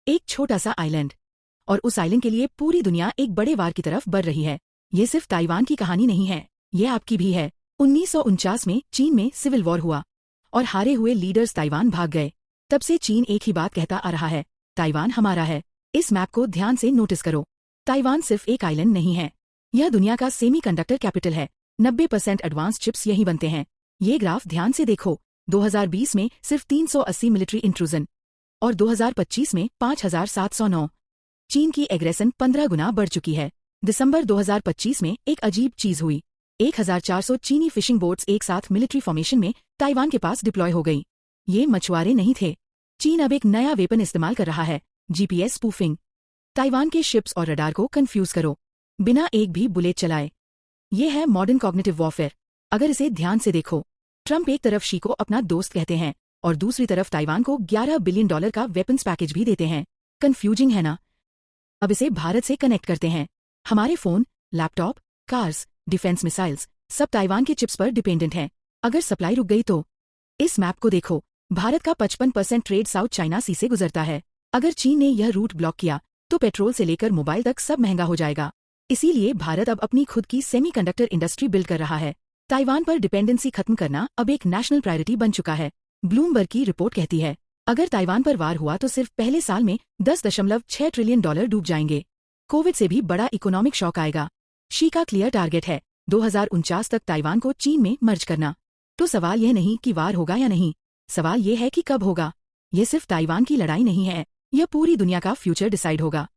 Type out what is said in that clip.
एक छोटा सा आइलैंड, और उस आइलैंड के लिए पूरी दुनिया एक बड़े वार की तरफ बढ़ रही है। ये सिर्फ ताइवान की कहानी नहीं है, ये आपकी भी है। 1949 में चीन में सिविल वॉर हुआ और हारे हुए लीडर्स ताइवान भाग गए। तब से चीन एक ही बात कहता आ रहा है, ताइवान हमारा है। इस मैप को ध्यान से नोटिस करो। ताइवान सिर्फ एक आइलैंड नहीं है, यह दुनिया का सेमीकंडक्टर कैपिटल है। 90% एडवांस चिप्स यहीं बनते हैं। ये ग्राफ ध्यान से देखो। 2020 में सिर्फ 380 मिलिट्री इंट्रूजन और 2025 में 5709। चीन की एग्रेसन 15 गुना बढ़ चुकी है। दिसंबर 2025 में एक अजीब चीज हुई। 1400 चीनी फिशिंग बोट्स एक साथ मिलिट्री फॉर्मेशन में ताइवान के पास डिप्लॉय हो गई। ये मछुआरे नहीं थे। चीन अब एक नया वेपन इस्तेमाल कर रहा है, जीपीएस स्पूफिंग। ताइवान के शिप्स और रडार को कंफ्यूज करो, बिना एक भी बुलेट चलाए। ये है मॉडर्न कॉग्निटिव वॉरफेयर। अगर इसे ध्यान से देखो, ट्रंप एक तरफ शी को अपना दोस्त कहते हैं और दूसरी तरफ ताइवान को $11 बिलियन का वेपन्स पैकेज भी देते हैं। कंफ्यूजिंग है ना? अब इसे भारत से कनेक्ट करते हैं। हमारे phone, laptop, cars, defence missiles सब ताइवान के चिप्स पर डिपेंडेंट हैं। अगर सप्लाई रुक गई तो? इस मैप को देखो, भारत का 55% ट्रेड साउथ चाइना सी से गुजरता है। अगर चीन ने यह रूट ब्लॉक किया तो पेट्रोल से लेकर मोबाइल तक सब महंगा हो जाएगा। इसीलिए भारत अब अपनी खुद की सेमीकंडक्टर इंडस्ट्री बिल्ड कर रहा है। ताइवान पर डिपेंडेंसी खत्म करना अब एक नेशनल प्रायोरिटी बन चुका है। ब्लूमबर्ग की रिपोर्ट कहती है, अगर ताइवान पर वार हुआ तो सिर्फ पहले साल में $10.6 ट्रिलियन डूब जाएंगे। कोविड से भी बड़ा इकोनॉमिक शॉक आएगा। शी का क्लियर टारगेट है 2049 तक ताइवान को चीन में मर्ज करना। तो सवाल यह नहीं कि वार होगा या नहीं, सवाल यह है कि कब होगा। यह सिर्फ ताइवान की लड़ाई नहीं है, यह पूरी दुनिया का फ्यूचर डिसाइड होगा।